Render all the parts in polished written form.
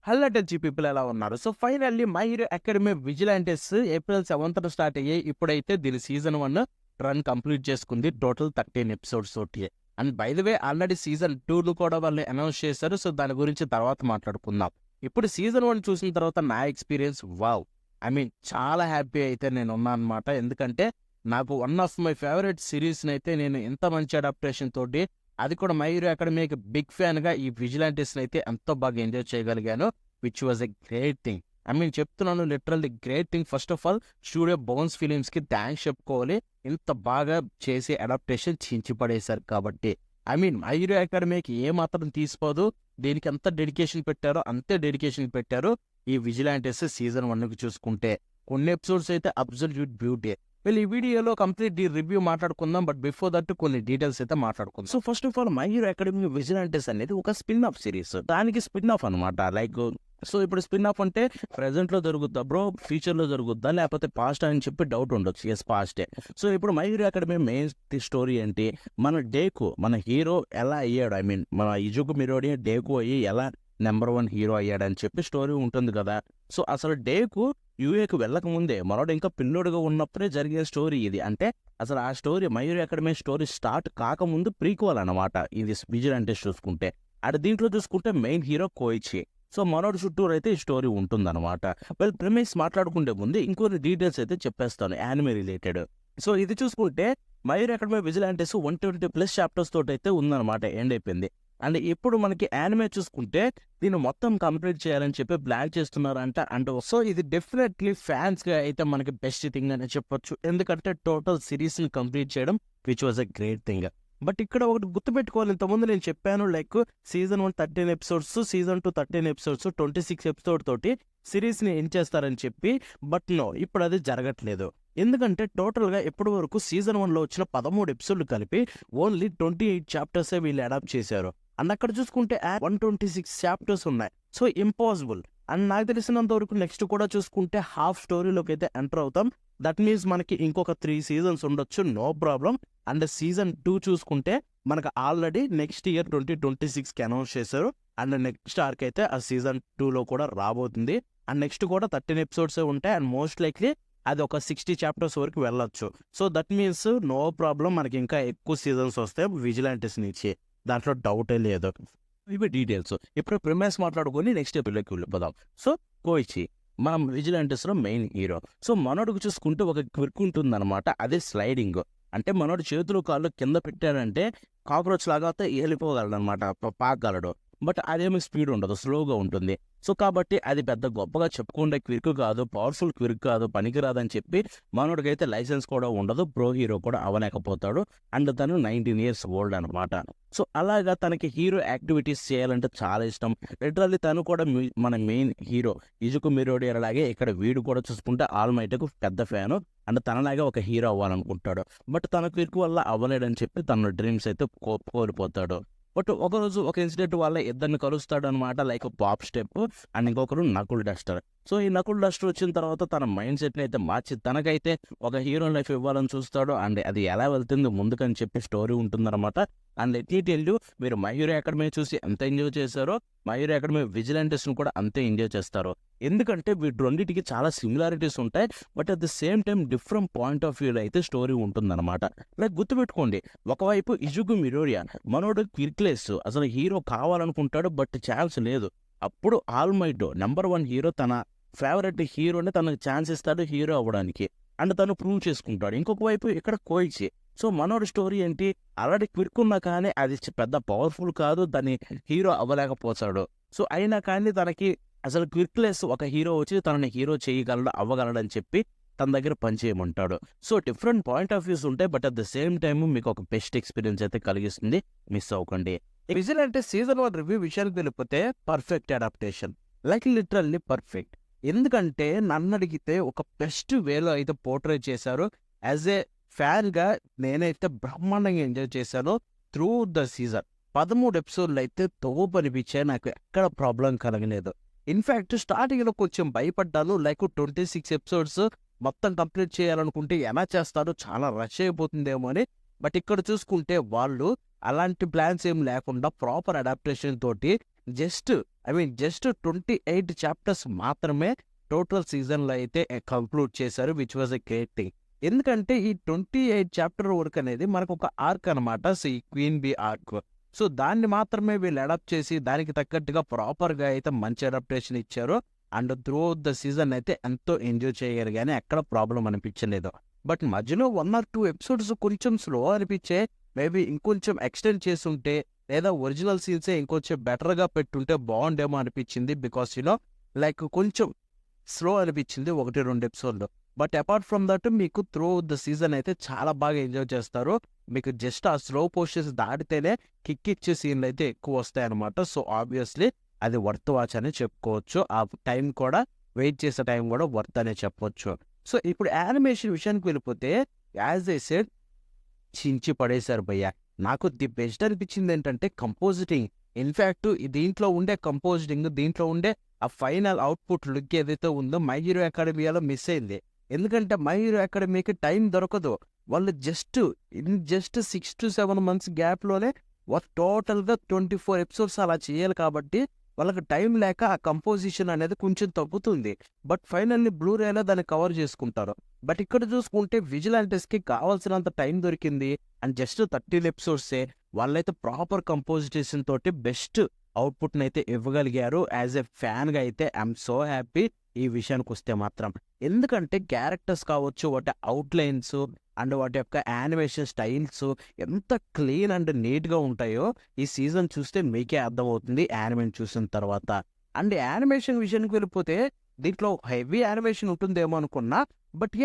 Hello టెచ్చి people ఎలా ఉన్నారు? So finally my hero academia vigilantes April 7th start అయ్యాయి. ఇప్పుడైతే దీని సీజన్ 1 రన్ కంప్లీట్ చేసుకుంది. టోటల్ 13 ఎపిసోడ్స్ తోటి. And by the way already season 2 కూడా వాళ్ళు అనౌన్స్ చేశారు. సో దాని గురించి తర్వాత మాట్లాడుకుందాం. ఇప్పుడు సీజన్ 1 చూసిన తర్వాత నా ఎక్స్పీరియన్స్ వావ్! ఐ మీన్ చాలా హ్యాపీ అయితే నేను ఉన్నాను అనమాట. ఎందుకంటే నాకు వన్ ఆఫ్ మై ఫేవరెట్ సిరీస్‌ని అయితే నేను ఇంత మంచి అడాప్టేషన్ తోటి అది కూడా మై హీరో అకాడమీకి బిగ్ ఫ్యాన్‌గా ఈ విజిలాంటిస్‌ని అయితే ఎంతో బాగా ఎంజాయ్ చేయగలిగాను. Which was a great thing. I mean చెప్తున్నాను literally great thing. First of all studio bounce ఫిలిమ్స్‌కి థాంక్స్ చెప్పుకోవాలి. ఇంత బాగా చేసి అడాప్టేషన్ చించి పడేశారు కాబట్టి. ఐ మీన్ మై హీరో అకాడమీకి ఏమాత్రం తీసిపోదు. దీనికి ఎంత డెడికేషన్ పెట్టారో అంతే డెడికేషన్ పెట్టారు. ఈ విజిలాంటిస్ సీజన్ 1కి చూసుకుంటే. కొన్ని ఎపిసోడ్స్ అయితే అబ్సల్యూట్ బ్యూటీ. ఈ వీడియోలో కంప్లీట్ రివ్యూ మాట్లాడుకుందాం. బట్ బిఫోర్ దట్ కొన్ని డీటెయిల్స్ అయితే మాట్లాడుకుందాం. So first of all my hero academia vigilantes అనేది ఒక స్పిన్ ఆఫ్ సిరీస్. దానికి స్పిన్ ఆఫ్ అనమాట. లైక్ సో ఇప్పుడు స్పిన్ ఆఫ్ అంటే ప్రెసెంట్ లో జరుగుద్దా బ్రో, ఫ్యూచర్ లో జరుగుద్దా, లేకపోతే పాస్ట్ అని చెప్పి డౌట్ ఉండొచ్చు. ఎస్ పాస్టే. సో ఇప్పుడు my hero academy main story ఏంటి, మన డేకు మన హీరో ఎలా అయ్యాడు, ఐ మీన్ మన ఇజుకు మిరోడియా డేకు అయ్యి ఎలా నెంబర్ 1 హీరో అయ్యాడని చెప్పి స్టోరీ ఉంటుంది కదా. సో అసలు డేకు యూఏకి వెళ్ళక ముందే మనోడు ఇంకా పిల్లోడుగా ఉన్నప్పుడే జరిగే స్టోరీ ఇది. అంటే అసలు ఆ story my hero academy story start కాకముందు ప్రీక్వల్ అనమాట ఇది విజిలాంటిస్ చూసుకుంటే. అటు దీంట్లో చూసుకుంటే మెయిన్ హీరో కోయిచి. సో మనోడు చుట్టూరు అయితే ఈ స్టోరీ ఉంటుందన్నమాట. ప్రిమిస్ మాట్లాడుకుంటే ముందు ఇంకొన్ని డీటెయిల్స్ అయితే చెప్పేస్తాను యానిమే రిలేటెడ్. సో ఇది చూసుకుంటే మై హీరో అకాడమీ విజిలాంటిస్ 120+ చాప్టర్స్ తోటి అయితే ఉందన్నమాట. ఎండ్ అయిపోయింది. అండ్ ఇప్పుడు మనకి యానిమే చూసుకుంటే దీన్ని మొత్తం కంప్లీట్ చేయాలని చెప్పి ప్లాన్ చేస్తున్నారంట. అండ్ సో ఇది డెఫినెట్లీ ఫ్యాన్స్ గా అయితే మనకి బెస్ట్ థింగ్ అని చెప్పొచ్చు. ఎందుకంటే టోటల్ సిరీస్ ని కంప్లీట్ చేయడం which was a great thing. But ఇక్కడ ఒకటి గుర్తుపెట్టుకోవాలి, ఇంతకుముందు నేను చెప్పాను like season 1 13 episodes, season 2 13 episodes, 26 episode తోటి సిరీస్ ని ఎండ్ చేస్తారని చెప్పి. బట్ నో, ఇప్పుడు అది జరగట్లేదు. ఎందుకంటే టోటల్ గా ఇప్పటి వరకు సీజన్ 1 లో వచ్చిన 13 ఎపిసోడ్లు కలిపి ఓన్లీ 28 చాప్టర్సే వీళ్ళు అడాప్ట్ చేశారు. అండ్ అక్కడ చూసుకుంటే 126 చాప్టర్స్ ఉన్నాయి. So impossible. అండ్ నాకు తెలిసినంత వరకు నెక్స్ట్ కూడా చూసుకుంటే హాఫ్ స్టోరీలోకి అయితే ఎంటర్ అవుతాం. దట్ మీన్స్ మనకి ఇంకొక 3 సీజన్స్ ఉండొచ్చు, నో ప్రాబ్లం. అండ్ సీజన్ 2 చూసుకుంటే మనకు ఆల్రెడీ నెక్స్ట్ ఇయర్ 2026కి అనౌన్స్ చేశారు. అండ్ నెక్స్ట్ ఆర్క్ అయితే ఆ సీజన్ 2లో కూడా రాబోతుంది. అండ్ నెక్స్ట్ కూడా 13 ఎపిసోడ్స్ ఉంటాయి. అండ్ మోస్ట్ లైక్లీ అది ఒక 60 చాప్టర్స్ వరకు వెళ్ళొచ్చు. So that means no problem, మనకి ఇంకా ఎక్కువ సీజన్స్ వస్తాయి విజిలాంటిస్ నుంచి. దాంట్లో డౌటే లేదు. ఇవి డీటెయిల్స్. ఇప్పుడు ప్రిమైస్ మాట్లాడుకొని నెక్స్ట్ ఎపిసోడ్కి వెళ్ళిపోదాం. సో కోయిచి మన విజిలాంటిస్ లో మెయిన్ హీరో. సో మనోడికి చూసుకుంటే ఒక క్విక్ ఉంటుందన్నమాట. అదే స్లైడింగ్. అంటే మనోడు చేతులు కాళ్ళు కింద పెట్టాడంటే కాక్రోచ్ లాగా అయితే వెళ్ళిపోగలడు అనమాట, పాకగలడు. బట్ అదేమి స్పీడ్ ఉండదు, స్లోగా ఉంటుంది. సో కాబట్టి అది పెద్ద గొప్పగా చెప్పుకుంటే క్విక్ కాదు, పవర్ఫుల్ క్విక్ కాదు, పనికిరాదని చెప్పి మనోడికైతే లైసెన్స్ కూడా ఉండదు, ప్రో హీరో కూడా అవ్వలేకపోతాడు. అండ్ తను 19 years ఓల్డ్ అనమాట. సో అలాగా తనకి హీరో యాక్టివిటీస్ చేయాలంటే చాలా ఇష్టం. లిటరల్లీ తను కూడా మన మెయిన్ హీరో ఇజుకు మిరోడి అలాగే ఇక్కడ వీడు కూడా చూసుకుంటే ఆల్మైట్కు పెద్ద ఫ్యాను. అండ్ తనలాగే ఒక హీరో అవ్వాలనుకుంటాడు. బట్ తన క్విక్ వల్ల అవ్వలేడని చెప్పి తన డ్రీమ్స్ అయితే కోల్పోతాడు. బట్ ఒకరోజు ఒక ఇన్సిడెంట్ వల్ల ఇద్దరిని కలుస్తాడు అనమాట. లైక్ పాప్ స్టెప్ అండ్ ఇంకొకరు నకుల్ డస్టర్. సో ఈ నకుల్ డస్టర్ వచ్చిన తర్వాత తన మైండ్ సెట్ని అయితే మార్చి తనకైతే ఒక హీరో లైఫ్ ఇవ్వాలని చూస్తాడు. అండ్ అది ఎలా వెళ్తుంది ముందుకని చెప్పి స్టోరీ ఉంటుందన్నమాట. And let me tell you, మీరు మై హీరో అకాడమీ చూసి ఎంత ఎంజాయ్ చేశారో మై హీరో అకాడమీ విజిలాంటిస్ని కూడా అంతే ఎంజాయ్ చేస్తారు. ఎందుకంటే వీటి రెండింటికి చాలా సిమిలారిటీస్ ఉంటాయి. But at the same time different point of వ్యూలో అయితే స్టోరీ ఉంటుందన్నమాట. లైక్ గుర్తుపెట్టుకోండి, ఒకవైపు ఇజుకు మిరోడియా మనోడు క్విక్లెస్, అసలు హీరో కావాలనుకుంటాడు బట్ ఛాన్స్ లేదు. అప్పుడు ఆల్మైట్ నెంబర్ 1 హీరో తన ఫేవరెట్ హీరోని తనకు ఛాన్స్ ఇస్తాడు హీరో అవ్వడానికి. అండ్ తను ప్రూవ్ చేసుకుంటాడు. ఇంకొక వైపు ఇక్కడ కోయిచి. సో మనోడి స్టోరీ ఏంటి, ఆల్రెడీ క్విక్ ఉన్నా కానీ అది పెద్ద పవర్ఫుల్ కాదు, దాన్ని హీరో అవ్వలేకపోతాడు. సో అయినా కానీ తనకి అసలు క్విక్లెస్ ఒక హీరో వచ్చి తనని హీరో చేయగలడు, అవ్వగలడని చెప్పి తన దగ్గర పనిచేయమంటాడు. So different point of views ఉంటాయి. But at the same time మీకు ఒక బెస్ట్ ఎక్స్పీరియన్స్ అయితే కలిగిస్తుంది. మిస్ అవ్వకండి. విజిల్ సీజన్ 1 రివ్యూ విషయానికి వెళ్ళిపోతే perfect adaptation, like literally perfect. ఎందుకంటే నన్ను అడిగితే ఒక బెస్ట్ వేలో అయితే పోర్ట్రేట్ చేశారు. యాజ్ ఏ ఫ్యాన్ గా నేనైతే బ్రహ్మాండంగా ఎంజాయ్ చేశాను త్రూ ద సీజన్. 13 ఎపిసోడ్లు అయితే తోపు అనిపించాయి, నాకు ఎక్కడ ప్రాబ్లం కలగలేదు. ఇన్ఫాక్ట్ స్టార్టింగ్ లో కొంచెం భయపడ్డాను, లైక్ 26 ఎపిసోడ్స్ మొత్తం కంప్లీట్ చేయాలనుకుంటే ఎలా చేస్తారో, చాలా రష్ అయిపోతుందేమో అని. బట్ ఇక్కడ చూసుకుంటే వాళ్ళు అలాంటి ప్లాన్స్ ఏం లేకుండా ప్రాపర్ అడాప్టేషన్ తోటి జస్ట్ జస్ట్ 28 చాప్టర్స్ మాత్రమే టోటల్ సీజన్లో అయితే కంక్లూడ్ చేశారు, which was a great thing. ఎందుకంటే ఈ 28 చాప్టర్ వర్క్ అనేది మనకు ఒక ఆర్క్ అనమాట. సో ఈ క్వీన్ బీ ఆర్క్, సో దాన్ని మాత్రమే వీళ్ళు అడాప్ట్ చేసి దానికి తగ్గట్టుగా ప్రాపర్గా అయితే మంచి అడాప్టేషన్ ఇచ్చారు. And through out the season అయితే ఎంతో ఎంజాయ్ చేయగలిగారు, కానీ ఎక్కడ ప్రాబ్లం అనిపించలేదు. బట్ మధ్యలో 1 or 2 ఎపిసోడ్స్ కొంచెం స్లో అనిపించే, మేబీ ఇంకొంచెం ఎక్స్టెండ్ చేస్తుంటే లేదా ఒరిజినల్ సీన్సే ఇంకొంచెం బెటర్గా పెట్టుంటే బాగుండేమో అనిపించింది. బికాస్ లైక్ కొంచెం స్లో అనిపించింది 1-2 ఎపిసోడ్లు. బట్ అపార్ట్ ఫ్రమ్ దట్ మీకు త్రూ ద సీజన్ అయితే చాలా బాగా ఎంజాయ్ చేస్తారు. మీకు జస్ట్ ఆ స్లో పోస్టర్స్ దాటితేనే కిక్ ఇచ్చే సీన్లు అయితే ఎక్కువ వస్తాయి అనమాట. సో ఆబ్వియస్లీ అది వర్త్ వాచ్ అని చెప్పుకోవచ్చు. ఆ టైం కూడా, వెయిట్ చేసే టైం కూడా వర్త్ అనే చెప్పొచ్చు. సో ఇప్పుడు యానిమేషన్ విషయానికి వెళ్ళిపోతే, యాజ్ ఐ సెడ్, చించి పడేశారు భయ్య. నాకు ది బెస్ట్ అనిపించింది ఏంటంటే కంపోజిటింగ్. ఇన్ఫ్యాక్ట్ దీంట్లో ఉండే కంపోజిటింగ్, దీంట్లో ఉండే ఆ ఫైనల్ అవుట్పుట్ లుక్ ఏదైతే ఉందో మై హీరో అకాడమీలో మిస్ అయింది. ఎందుకంటే మై హీరో అకాడమీకి టైం దొరకదు. వాళ్ళు జస్ట్ 6 to 7 months గ్యాప్లోనే టోటల్గా 24 ఎపిసోడ్స్ అలా చేయాలి. కాబట్టి వాళ్ళకి టైం లేక ఆ కంపోజిషన్ అనేది కొంచెం తగ్గుతుంది. బట్ ఫైనల్లీ బ్లూరేలో దాన్ని కవర్ చేసుకుంటారు. బట్ ఇక్కడ చూసుకుంటే విజిలాంటెస్కి కావాల్సినంత టైం దొరికింది. అండ్ జస్ట్ 13 ఎపిసోడ్సే వాళ్ళైతే ప్రాపర్ కంపోజిషన్ తోటి బెస్ట్ అవుట్పుట్ని అయితే ఇవ్వగలిగారు. యాజ్ ఎ ఫ్యాన్గా అయితే ఐఎమ్ సో హ్యాపీ ఈ విషయానికి వస్తే మాత్రం. ఎందుకంటే క్యారెక్టర్స్ కావచ్చు, వాటి అవుట్లైన్స్ అండ్ వాటి యొక్క యానిమేషన్ స్టైల్స్ ఎంత క్లీన్ అండ్ నీట్గా ఉంటాయో ఈ సీజన్ చూస్తే మీకే అర్థమవుతుంది యానిమేషన్ చూసిన తర్వాత. అండ్ యానిమేషన్ విషయానికి వెళ్ళిపోతే దీంట్లో హెవీ యానిమేషన్ ఉంటుందేమో అనుకున్నా, బట్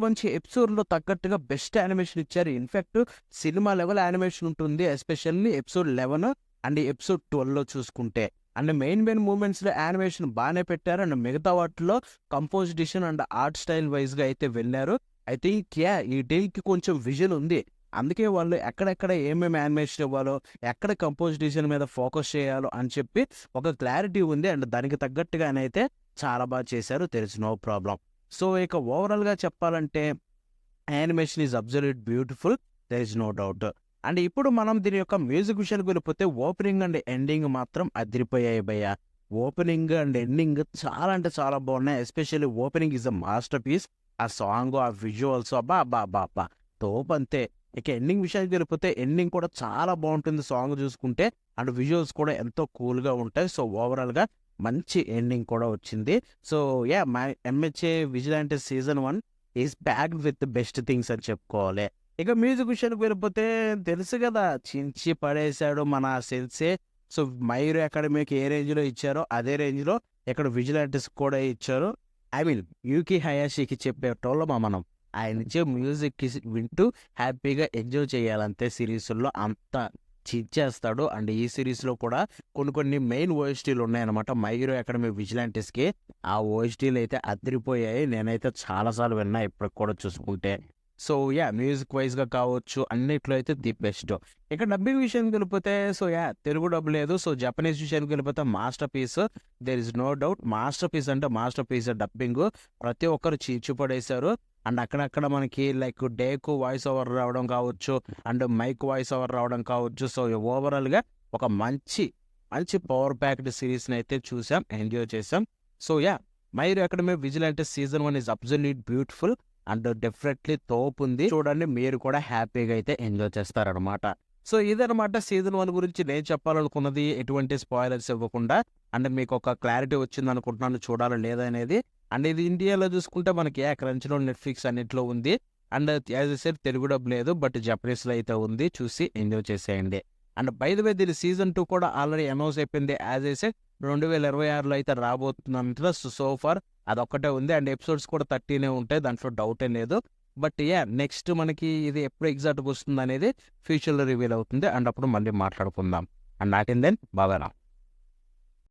మంచి ఎపిసోడ్లో తగ్గట్టుగా బెస్ట్ యానిమేషన్ ఇచ్చారు. ఇన్ఫ్యాక్ట్ సినిమా లెవెల్ యానిమేషన్ ఉంటుంది, ఎస్పెషల్లీ ఎపిసోడ్ 11 అండ్ ఎపిసోడ్ 12లో చూసుకుంటే. అండ్ మెయిన్ మూమెంట్స్లో యానిమేషన్ బాగానే పెట్టారు. అండ్ మిగతా వాటిలో కంపోజిషన్ అండ్ ఆర్ట్ స్టైల్ వైజ్గా అయితే వెళ్ళారు. ఐ థింక్ ఈ డీల్కి కొంచెం విజన్ ఉంది. అందుకే వాళ్ళు ఎక్కడెక్కడ ఏమేమి యానిమేషన్ ఇవ్వాలో, ఎక్కడ కంపోజిషన్ మీద ఫోకస్ చేయాలో అని చెప్పి ఒక క్లారిటీ ఉంది. అండ్ దానికి తగ్గట్టుగానైతే చాలా బాగా చేశారు. There is no problem. So ఇక ఓవరాల్గా చెప్పాలంటే animation is absolute beautiful, there is no doubt. And ఇప్పుడు మనం దీని యొక్క మ్యూజిక్ విషయానికి వెళ్ళిపోతే ఓపెనింగ్ అండ్ ఎండింగ్ మాత్రం అదిరిపోయాయి భయ్య. ఓపెనింగ్ అండ్ ఎండింగ్ చాలా అంటే చాలా బాగున్నాయి. Especially opening is a masterpiece. ఆ సాంగ్, ఆ విజువల్స్ అబ్బా తోపు అంతే. ఇక ఎండింగ్ విషయానికి వెళ్ళిపోతే ఎండింగ్ కూడా చాలా బాగుంటుంది సాంగ్ చూసుకుంటే. అండ్ విజువల్స్ కూడా ఎంతో కూల్గా ఉంటాయి. సో ఓవరాల్గా మంచి ఎండింగ్ కూడా వచ్చింది. So my MHA vigilante season 1 is packed with best things అని చెప్పుకోవాలి. ఇక మ్యూజిక్ విషయానికి వెళ్ళిపోతే తెలుసు కదా, చించి పడేశాడు మన సెన్సే. సో మై హీరో అకాడమీకి ఏ రేంజ్లో ఇచ్చారో అదే రేంజ్లో ఇక్కడ విజిలాంటిస్ కూడా ఇచ్చారు. యూకి హయాషికి చెప్పేటోళ్ళమా మనం. ఆయన ఇచ్చే మ్యూజిక్ వింటూ హ్యాపీగా ఎంజాయ్ చేయాలంతే. సిరీస్లో అంత చించేస్తాడు. అండ్ ఈ సిరీస్లో కూడా కొన్ని మెయిన్ ఓఎస్టీలు ఉన్నాయన్నమాట మై హీరో అకాడమీ విజిలాంటిస్కి. ఆ ఓఎస్టీలు అయితే అదిరిపోయాయి. నేనైతే చాలాసార్లు విన్నా ఇప్పటికి కూడా చూసుకుంటే. సో మ్యూజిక్ వైజ్గా కావచ్చు అన్నిట్లో అయితే ది బెస్ట్. ఇక డబ్బింగ్ విషయానికి వెళ్ళిపోతే తెలుగు డబ్బు లేదు. సో జపనీస్ విషయానికి వెళ్ళిపోతే masterpiece, there is no doubt. Masterpiece అంటే మాస్టర్ పీస్ డబ్బింగ్ ప్రతి ఒక్కరు చీచిపడేశారు. అండ్ అక్కడక్కడ మనకి లైక్ డేకు వాయిస్ ఓవర్ రావడం కావచ్చు, అండ్ మైక్ వాయిస్ ఓవర్ రావడం కావచ్చు. సో ఓవరాల్గా ఒక మంచి పవర్ ప్యాక్డ్ సిరీస్ని అయితే చూసాం, ఎంజాయ్ చేసాం. So my hero academy vigilante season 1 is absolute beautiful and definitely తోపు ఉంది. చూడండి, మీరు కూడా హ్యాపీగా అయితే ఎంజాయ్ చేస్తారనమాట. సో ఇదనమాట సీజన్ 1 గురించి నేను చెప్పాలనుకున్నది, ఎటువంటి స్పాయిలర్స్ ఇవ్వకుండా. అండ్ మీకు ఒక క్లారిటీ వచ్చింది అనుకుంటున్నాను చూడాలి లేదా అనేది. అండ్ ఇది ఇండియాలో చూసుకుంటే మనకి క్రంచ్లో, నెట్ఫ్లిక్స్ అన్నిట్లో ఉంది. And as I said Telugu dub లేదు, బట్ జపనీస్లో అయితే ఉంది. చూసి ఎంజాయ్ చేసేయండి. అండ్ బై ద వే దీని సీజన్ 2 కూడా ఆల్రెడీ అనౌన్స్ అయిపోయింది. యాజ్ ఐ సెడ్ 2026లో అయితే రాబోతుందంట. సో ఫార్ అదొక్కటే ఉంది. అండ్ ఎపిసోడ్స్ కూడా 13 ఉంటాయి, దాంట్లో డౌటే లేదు. బట్ నెక్స్ట్ మనకి ఇది ఎప్పుడు ఎగ్జాక్ట్గా వస్తుంది అనేది ఫ్యూచర్లో రివీల్ అవుతుంది. అండ్ అప్పుడు మళ్ళీ మాట్లాడుకుందాం. అండ్ నాట్ ఇన్ దెన్ బాగా